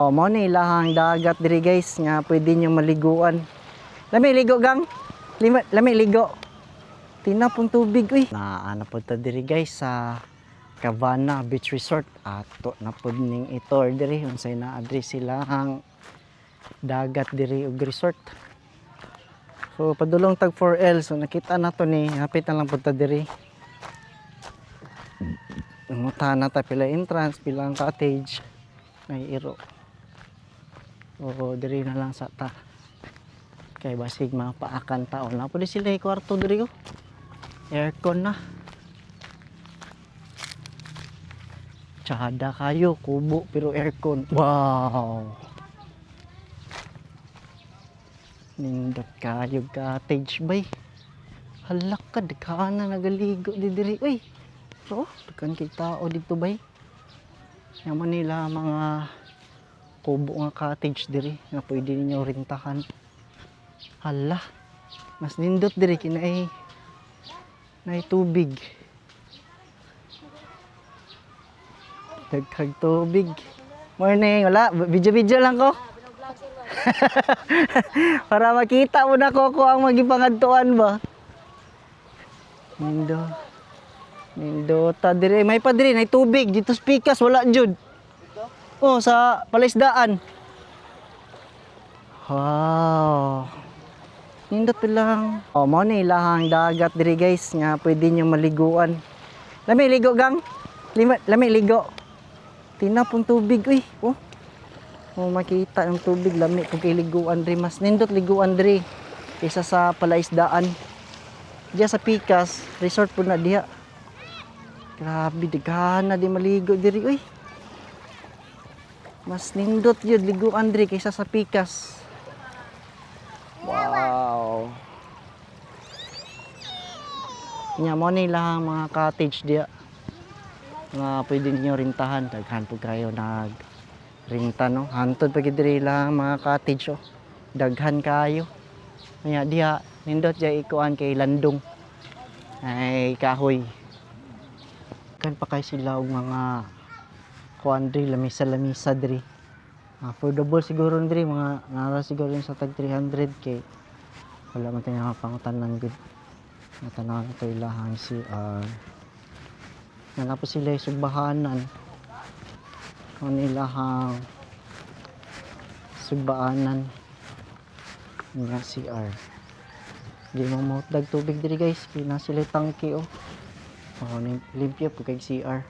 Mao ni ilahang dagat diri guys nga pwede nyo maliguan. Lami ligo gang. Lami ligo. Tinapong tubig uy. Naana po ta diri guys sa Cabana Beach Resort. Ato na pod ning itor diri unsay naa diri silang dagat diri og resort. So padulong tag 4L so nakita nato ni hapit na lang pod ta diri. Nangutan na ta pila entrance, pilang cottage may iro. O diri na lang sa ta. Kay basig mapaakan taon. Na pud sila kwarto diri ko. Aircon na. Tsada kayo, kubo pero aircon. Wow. Nindot kayo cottage bay. Halak ka daghan na nagaligo di diri. Uy. So, daghan kay tao dito bay. Yaman nila mga kubo nga cottage diri nga pwede ninyo rintahan. Hala. Mas nindot diri kinay nay tubig. Daghang tubig. Morning, wala. Video lang ko. Para makita mo na ko ang magipangadtuan ba. Nindota dire. May pa dire, nay tubig. Dito sa Pikas, wala jud. Oh, sa palaisdaan. Wow. Nindot lang. Mao ni ilahang dagat dire guys nga pwede nyo maliguan. Lami ligo gang. Lami ligo. Tinapong tubig uy. Makita yung tubig lami kung kay liguan diri. Mas nindot liguan diri kaysa sa palaisdaan. Diya sa Pikas, resort po na diya. Grabe, daghan na di maligo diri uy. Mas nindot yun liguan diri kaysa sa Pikas. Wow. Nya mo nila mga cottage diya. Nga pwede niyo rintahan, daghan po kayo nag rinta no. Hantod pa gid diri lang mga cottage oh. Daghan kayo. Nya diha nindot jay ikuan kay landong. Ay kahoy. Kan pa kay sila og mga kuan diri lamisa diri. Affordable siguro diri mga nara siguro sa tag 300 kay wala man tayo pangutan good. Natanaw ko ilahang CR. Nanapo sila sugbahanan. Kung ilahang sugbaanan nga CR. Di mo mautdag tubig diri guys. Pina sila tangke oh. Limpyo po kay CR.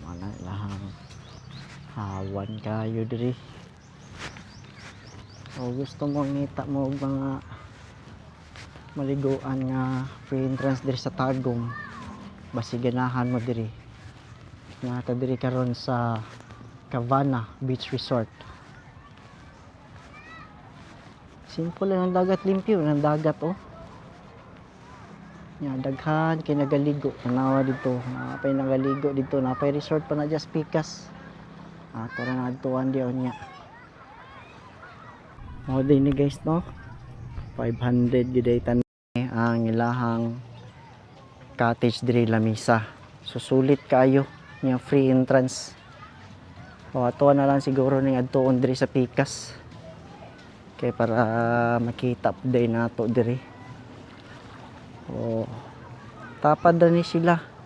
Mana lahang hawan kayo diri. O gusto mo ngita mo og mga maliguan nga free entrance diri sa Tagum. Basi ganahan mo diri. Nata diri karon sa Cabana Beach Resort. Simple lang ang dagat, limpyo ng dagat oh. Nya daghan kay nagaligo tanawa dito. Napay nagaligo dito, napay resort pa na just Pikas. Tara na adtuan diyon nya. Mo din ni guys no. 500 giday tan ang ilahang cottage diri lamisa. So sulit kayo nya free entrance. Ato na lang siguro ning adtuon diri sa Pikas. Kay para makita pud nato diri. Tapad na ni sila.